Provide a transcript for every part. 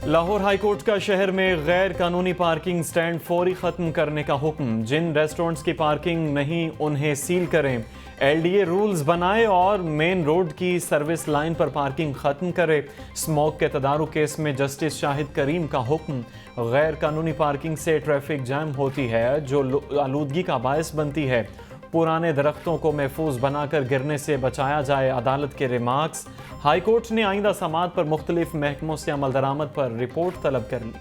Lahore high court का शहर में गैर कानूनी पार्किंग स्टैंड फौरी खत्म करने का हुक्म। जिन रेस्टोरेंट्स की पार्किंग नहीं उन्हें सील करें। एलडीए रूल्स बनाए और मेन रोड की सर्विस लाइन पर पार्किंग खत्म करे। स्मोक के तदारुक केस में जस्टिस शाहिद करीम का हुक्म। गैर कानूनी पार्किंग से ट्रैफिक जैम होती है जो आलूदगी का बायस बनती है। पुराने दरख्तों को महफूज बनाकर गिरने से बचाया जाए, अदालत के रिमार्क्स। हाईकोर्ट ने आइंदा समात पर मुख्तलिफ महकमों से अमल दरामद पर रिपोर्ट तलब कर ली।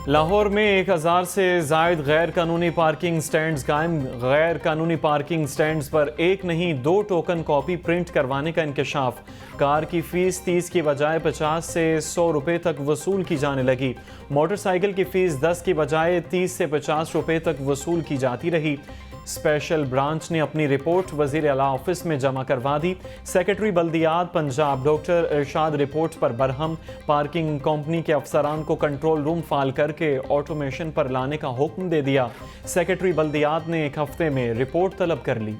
लाहौर में 1000 से जायद गैर कानूनी पार्किंग स्टैंड्स कायम। गैर कानूनी पार्किंग स्टैंड्स पर एक नहीं 2 टोकन कॉपी प्रिंट करवाने का इंकशाफ। कार की फीस 30 की बजाय 50 से 100 रुपए तक वसूल की जाने लगी। मोटरसाइकिल की फीस 10 की बजाय 30 से 50 रुपए तक वसूल की जाती रही। स्पेशल ब्रांच ने अपनी रिपोर्ट वजीर आला ऑफिस में जमा करवा दी। सेक्रेटरी बल्दियात पंजाब डॉक्टर इरशाद रिपोर्ट पर बरहम। पार्किंग कंपनी के अफसरान को कंट्रोल रूम फाल करके ऑटोमेशन पर लाने का हुक्म दे दिया। सेक्रेटरी बल्दियात ने 1 हफ्ते में रिपोर्ट तलब कर ली।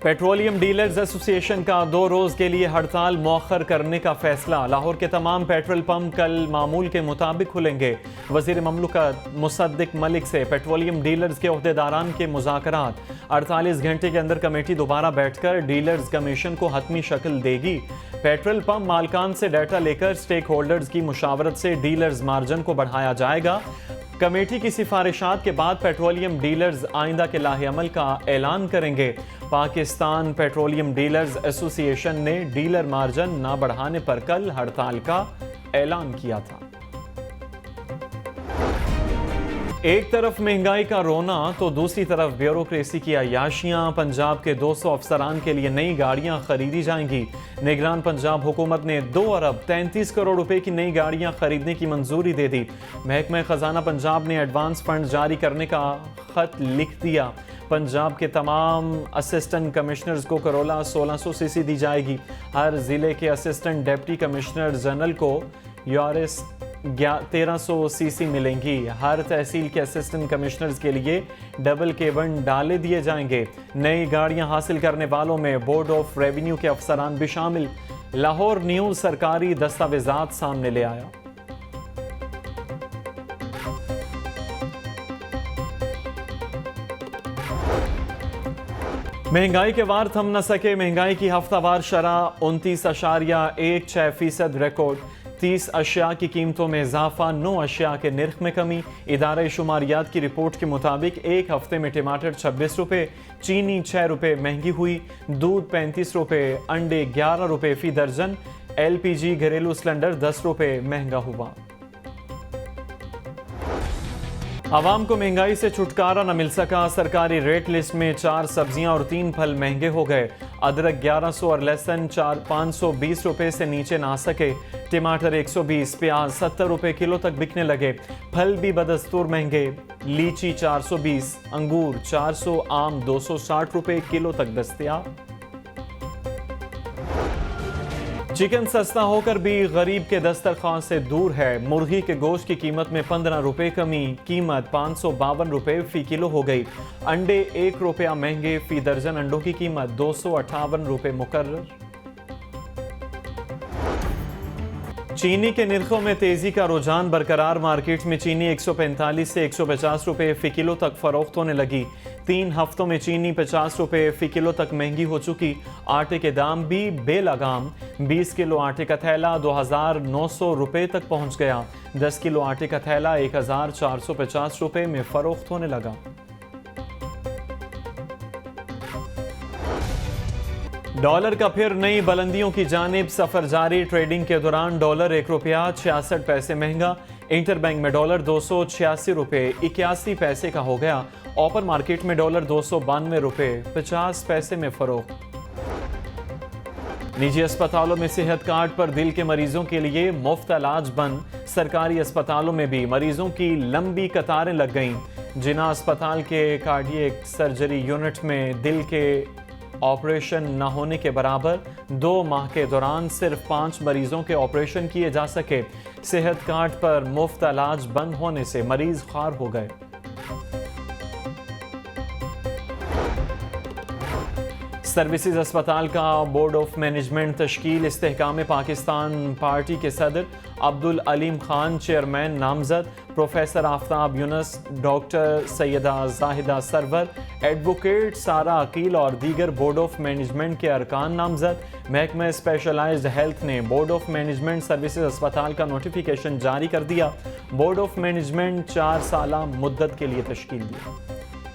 पेट्रोलियम डीलर्स एसोसिएशन का 2 रोज के लिए हड़ताल मौखर करने का फैसला। लाहौर के तमाम पेट्रोल पंप कल मामूल के मुताबिक खुलेंगे। वजीर ममलकत मुसद्दिक मलिक से पेट्रोलियम डीलर्स के ओहदेदारान के मुज़ाकरात। 48 घंटे के अंदर कमेटी दोबारा बैठकर डीलर्स कमीशन को हतमी शक्ल देगी। पेट्रोल पंप मालकान से डाटा लेकर स्टेक होल्डर्स की मुशावरत से डीलर्स मार्जिन को बढ़ाया जाएगा। कमेटी की सिफारिशात के बाद पेट्रोलियम डीलर्स आइंदा के लाहे अमल का ऐलान करेंगे। पाकिस्तान पेट्रोलियम डीलर्स एसोसिएशन ने डीलर मार्जिन न बढ़ाने पर कल हड़ताल का ऐलान किया था। एक तरफ महंगाई का रोना तो दूसरी तरफ ब्यूरोक्रेसी की अय्याशियां। पंजाब के 200 अफसरान के लिए नई गाड़ियां खरीदी जाएंगी। निगरान पंजाब हुकूमत ने 2 अरब 33 करोड़ रुपए की नई गाड़ियां खरीदने की मंजूरी दे दी। महकमा खजाना पंजाब ने एडवांस फंड जारी करने का खत लिख दिया। पंजाब के तमाम असिस्टेंट कमिश्नर्स को करोला 1600 सीसी दी जाएगी। हर जिले के असिस्टेंट डिप्टी कमिश्नर जनरल को यूआरएस 1300 सीसी मिलेंगी। हर तहसील के असिस्टेंट कमिश्नर्स के लिए डबल केबन डाले दिए जाएंगे। नई गाड़ियां हासिल करने वालों में बोर्ड ऑफ रेवेन्यू के अफसरान भी शामिल। लाहौर न्यूज़ सरकारी दस्तावेजात सामने ले आया। महंगाई के वार थम न सके। महंगाई की हफ्तावार शरह 29.16% रिकॉर्ड। 30 अशिया की कीमतों में इजाफा, 9 अशिया के निर्ख में कमी। इदारे शुमारियात की रिपोर्ट के मुताबिक एक हफ्ते में टमाटर 26 रुपये, चीनी 6 रुपये महंगी हुई, दूध 35 रुपये, अंडे 11 रुपये फी दर्जन, LPG घरेलू सिलेंडर 10 रुपये महंगा हुआ। आवाम को महंगाई से छुटकारा न मिल सका। सरकारी रेट लिस्ट में 4 सब्जियां और 3 फल महंगे हो गए। अदरक 1100 और लहसुन 520 रुपए से नीचे ना सके। टमाटर 120, प्याज 70 रुपए किलो तक बिकने लगे। फल भी बदस्तूर महंगे। लीची 420, अंगूर 400, आम 260 रुपए किलो तक दस्तयाब। चिकन सस्ता होकर भी गरीब के दस्तरखान से दूर है। मुर्गी के गोश्त की कीमत में 15 रुपए कमी। कीमत 552 रुपए फी किलो हो गई। अंडे 1 रुपया महंगे। फी दर्जन अंडों की कीमत 258 रुपए मुकर्रर। चीनी के निर्खों में तेजी का रुझान बरकरार। मार्केट में चीनी 145 से 150 रुपए फी किलो तक फरोख्त होने लगी। 3 हफ्तों में चीनी 50 रुपए फी किलो तक महंगी हो चुकी। आटे के दाम भी बेलगाम। 20 किलो आटे का थैला 2900 रुपए तक पहुंच गया। 10 किलो आटे का थैला 1450 रुपए में फरोख्त होने लगा। डॉलर का फिर नई बुलंदियों की जानिब सफर जारी। ट्रेडिंग के दौरान डॉलर 1 रुपया 66 पैसे महंगा। इंटरबैंक में डॉलर 286 रुपए 81 पैसे का हो गया। ओपन मार्केट में डॉलर 292 रुपए 50 पैसे में फरोख्त। निजी अस्पतालों में सेहत कार्ड पर दिल के मरीजों के लिए मुफ्त इलाज बंद। सरकारी अस्पतालों में भी मरीजों की लंबी कतारें लग गईं। जिना अस्पताल के कार्डियक सर्जरी यूनिट में दिल के ऑपरेशन न होने के बराबर 2 माह के दौरान सिर्फ 5 मरीजों के ऑपरेशन किए जा सके। सेहत कार्ड पर मुफ्त इलाज बंद होने से मरीज ख्वार हो गए। सर्विसेज अस्पताल का बोर्ड ऑफ मैनेजमेंट तश्कील, इस्तेहकाम पाकिस्तान पार्टी के सदर अब्दुल अलीम खान चेयरमैन नामजद, professor Aftab Younus, doctor Syeda Zahida Sarwar, advocate Sara Aqeel और दीगर बोर्ड ऑफ मैनेजमेंट के अरकान नामजद। महकमा स्पेशलाइज्ड हेल्थ ने बोर्ड ऑफ मैनेजमेंट सर्विसेज अस्पताल का नोटिफिकेशन जारी कर दिया। बोर्ड ऑफ मैनेजमेंट 4 साला मुद्दत के लिए तश्कील दी।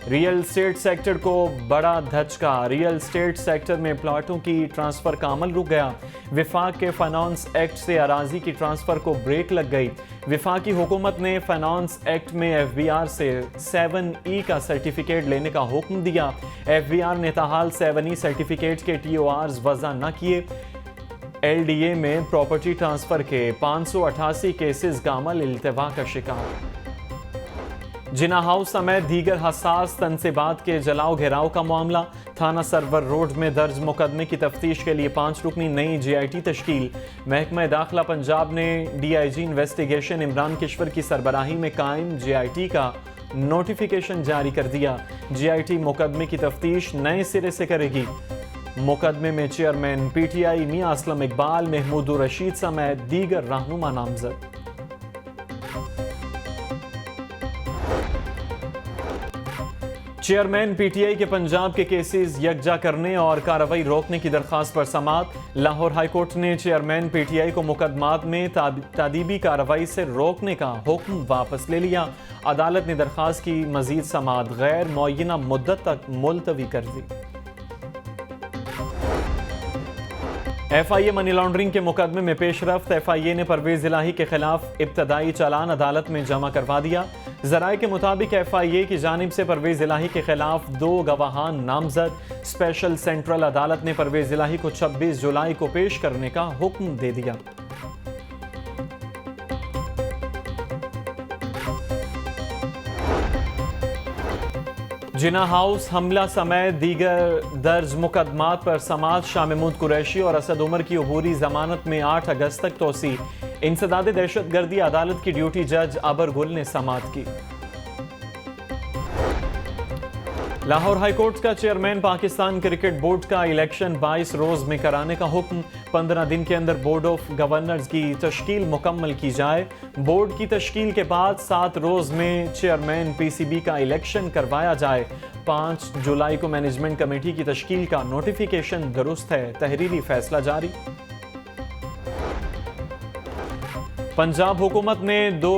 रियल एस्टेट सेक्टर को बड़ा धचका, रियल एस्टेट सेक्टर में प्लाटों की ट्रांसफ़र का अमल रुक गया। विफाक के फाइनेंस एक्ट से अराजी की ट्रांसफ़र को ब्रेक लग गई। विफाकी हुकूमत ने फाइनेंस एक्ट में FBR से 7E का सर्टिफिकेट लेने का हुक्म दिया। FBR ने ताहाल 7E सर्टिफिकेट के TORs वज़ा न किए। LDA में प्रॉपर्टी ट्रांसफ़र के 588 केसेस का अमल इल्तिवा का शिकार। जिना हाउस समेत दीगर हसास तनसीबात के जलाओ घेराव का मामला। थाना सरवर रोड में दर्ज मुकदमे की तफ्तीश के लिए 5 रुकनी नई GIT तश्कील। महकमा दाखिला पंजाब ने DIG इन्वेस्टिगेशन इमरान किश्वर की सरबराही में कायम GIT का नोटिफिकेशन जारी कर दिया। GIT मुकदमे की तफ्तीश नए सिरे से करेगी। मुकदमे में चेयरमैन PTI मियां असलम इकबाल, महमूद रशीद समेत दीगर रहनुमा नामजद। चेयरमैन PTI के पंजाब के केसेस यकजा करने और कार्रवाई रोकने की दरख्वास्त पर समाअत। लाहौर हाई कोर्ट ने चेयरमैन PTI को मुकदमात में तादीबी कार्रवाई से रोकने का हुक्म वापस ले लिया। अदालत ने दरख्वास्त की मजीद समाअत गैर मुअय्यना मुद्दत तक मुलतवी कर दी। FIA मनी लॉन्ड्रिंग के मुकदमे में पेशरफ्त। FIA ने परवेज इलाही के खिलाफ इब्तदाई चालान अदालत में जमा करवा दिया। ज़राए के मुताबिक FIA की जानिब से परवेज इलाही के खिलाफ 2 गवाहान नामजद। स्पेशल सेंट्रल अदालत ने परवेज इलाही को 26 जुलाई को पेश करने का हुक्म दे दिया। जिना हाउस हमला समेत दीगर दर्ज मुकदमात पर समाअत। शाह महमूद कुरैशी और असद उमर की अबूरी जमानत में 8 अगस्त तक तोसी। इंसदाद दहशतगर्दी अदालत की ड्यूटी जज अबर गुल ने समाअत की। लाहौर हाई कोर्ट का चेयरमैन पाकिस्तान क्रिकेट बोर्ड का इलेक्शन 22 रोज में कराने का हुक्म। 15 दिन के अंदर बोर्ड ऑफ गवर्नर्स की तश्कील मुकम्मल की जाए। बोर्ड की तश्कील के बाद 7 रोज में चेयरमैन PCB का इलेक्शन करवाया जाए। 5 जुलाई को मैनेजमेंट कमेटी की तश्कील का नोटिफिकेशन दुरुस्त है। तहरीरी फैसला जारी। पंजाब हुकूमत ने 2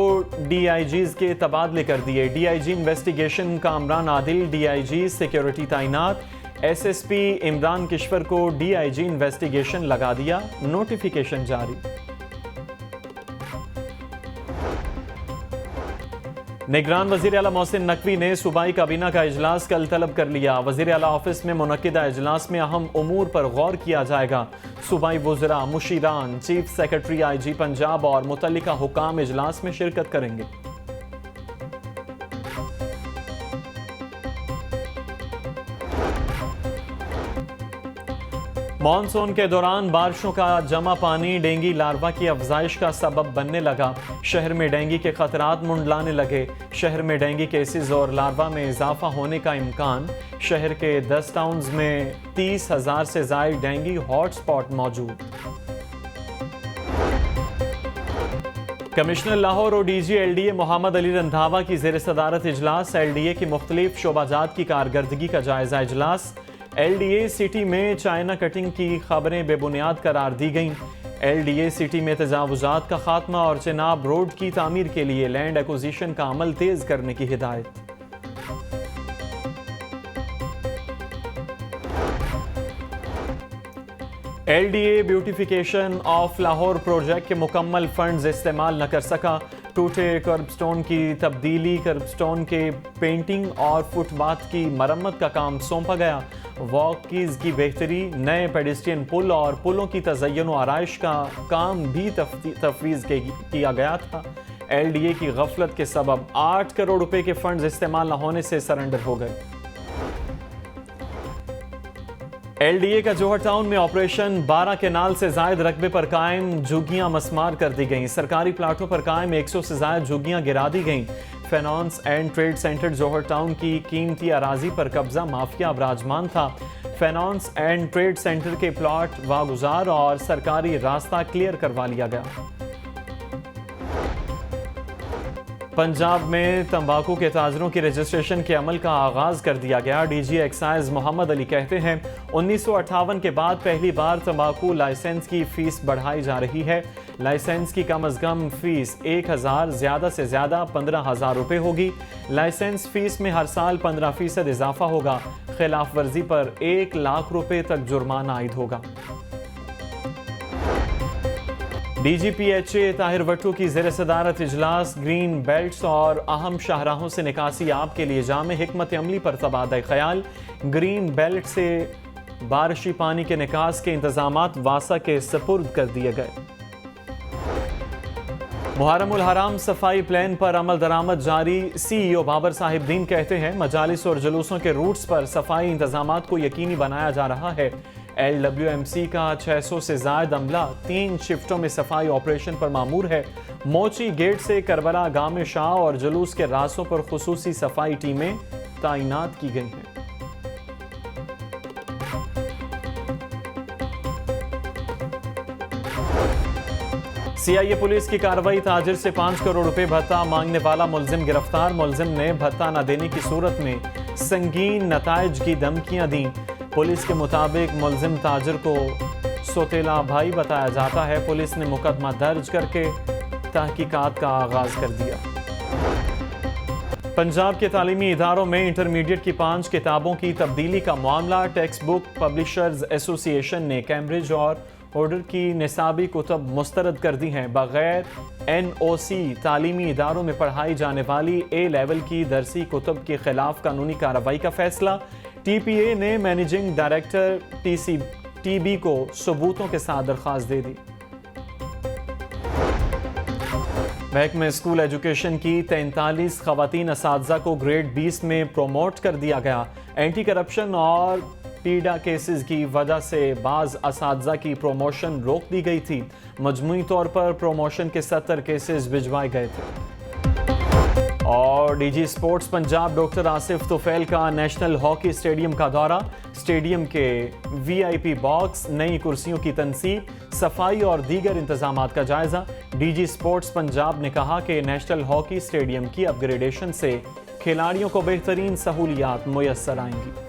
DIGs के तबादले कर दिए। DIG investigation Kamran Adil, DIG security तैनात। SSP इमरान किश्वर को DIG इन्वेस्टिगेशन लगा दिया। नोटिफिकेशन जारी। निगरान वज़ीर आला मोहसिन नकवी ने सूबाई काबीना का इजलास कल तलब कर लिया। वज़ीर आला ऑफिस में मुनक्किदा इजलास में अहम उमूर पर गौर किया जाएगा। सूबाई वज़रा, मुशीरान, चीफ सेक्रेटरी IG पंजाब और मुतल्लिका हुकाम इजलास में शिरकत करेंगे। मॉनसून के दौरान बारिशों का जमा पानी डेंगू लार्वा की अफजाइश का सबब बनने लगा। शहर में डेंगू के खतरात मुंडलाने लगे। शहर में डेंगू केसेस और लार्वा में इजाफा होने का इम्कान। शहर के 10 टाउन्स में 30,000 से ज़ायद डेंगू हॉटस्पॉट मौजूद। कमिश्नर लाहौर और DG LDA मोहम्मद अली रंधावा की ज़ेर सदारत इजलास। LDA की मुख्तलिफ शोबाजात की कारकर्दगी का जायजा इजलास। LDA सिटी में चाइना कटिंग की खबरें बेबुनियाद करार दी गईं। LDA सिटी में तजावुजात का खात्मा और चेनाब रोड की तामीर के लिए लैंड एक्विजिशन का अमल तेज करने की हिदायत। LDA beautification of Lahore project के मुकम्मल फंड्स इस्तेमाल न कर सका। टूटे कर्बस्टोन की तब्दीली, कर्बस्टोन के पेंटिंग और फुटपाथ की मरम्मत का काम सौंपा गया। वॉकीज की बेहतरी, नए पेडिस्ट्रियन पुल और पुलों की तज़य्युन और आराइश का काम भी तफवीज़ किया गया था। LDA की गफलत के सबब 8 करोड़ रुपए के फंड्स इस्तेमाल न होने से सरेंडर हो गए। LDA का जोहर टाउन में ऑपरेशन 12 केनाल से जायद रकबे पर कायम झुग्गियां मस्मार कर दी गईं। सरकारी प्लाटों पर कायम 100 से जायद झुग्गियां गिरा दी गईं। Finance and trade centre Johar Town की कीमती अराजी पर कब्जा माफिया विराजमान था। फाइनेंस एंड ट्रेड सेंटर के प्लॉट वागुजार और सरकारी रास्ता क्लियर करवा लिया गया। पंजाब में तंबाकू के ताजरों की रजिस्ट्रेशन के अमल का आगाज कर दिया गया। डीजी एक्साइज मोहम्मद अली कहते हैं 1958 के बाद पहली बार तंबाकू लाइसेंस की फीस बढ़ाई जा रही है। लाइसेंस की कम अज कम फीस 1000, ज्यादा से ज्यादा 15,000 रुपए होगी। लाइसेंस फीस में हर साल 15% इजाफा होगा। खिलाफ वर्जी पर 1 लाख रुपए तक जुर्माना आयद होगा। DGPHA ताहिर वट्टू की ज़ेर सदारत इजलास ग्रीन बेल्ट्स और अहम शाहराहों से निकासी आप के लिए जामे हिकमत अमली पर तबादला ख्याल। ग्रीन बेल्ट से बारिशी पानी के निकास के इंतजामात वासा के सपुर्द कर दिए गए। मुहर्रम उल हराम सफाई प्लान पर अमल दरामद जारी। CEO बाबर साहिब दीन कहते हैं मजालिस और जुलूसों के रूट्स पर सफाई इंतजामात को यकीनी बनाया जा रहा है। LWMC का 600 से ज्यादा अमला 3 शिफ्टों में सफाई ऑपरेशन पर मामूर है। मोची गेट से करबला गाम शाह और जुलूस के रास्तों पर खुसूसी सफाई टीमें तैनात की गई हैं। CIA पुलिस की कार्रवाई। ताजिर से 5 करोड़ रुपए भत्ता मांगने वाला मुलजिम गिरफ्तार। मुलजिम ने भत्ता न देने की सूरत में संगीन नताइज की धमकियां दी। पुलिस के मुताबिक मुलजिम ताजिर को सोतेला भाई बताया जाता है। पुलिस ने मुकदमा दर्ज करके तहकीकात का आगाज कर दिया। पंजाब के तालीमी इदारों में इंटरमीडिएट की 5 किताबों की तब्दीली का मामला। टेक्स्ट बुक पब्लिशर्स एसोसिएशन ने कैम्ब्रिज और ऑर्डर की निसाबी कुतब मुस्तरद कर दी हैं। बगैर NOC तालीमी इदारों में पढ़ाई जाने वाली A लेवल की दरसी कुतब के खिलाफ कानूनी कार्रवाई का फैसला। TPA ने मैनेजिंग डायरेक्टर TB को सबूतों के साथ दरख्वास्त दे दी। महकमे स्कूल एजुकेशन की 43 खवातीन असातिज़ा को ग्रेड 20 में प्रोमोट कर दिया गया। एंटी करप्शन और पीड़ा केसेस की वजह से बाज असातिज़ा की प्रोमोशन रोक दी गई थी। मजमूई तौर पर प्रोमोशन के 70 केसेस भिजवाए गए थे। और DG sports Punjab doctor Asif Tufail का नेशनल हॉकी स्टेडियम का दौरा। स्टेडियम के VIP बॉक्स, नई कुर्सियों की तनसीब, सफाई और दीगर इंतजामात का जायजा। DG स्पोर्ट्स पंजाब ने कहा कि नेशनल हॉकी स्टेडियम की अपग्रेडेशन से खिलाड़ियों को बेहतरीन सहूलियात मुयस्सर आएंगी।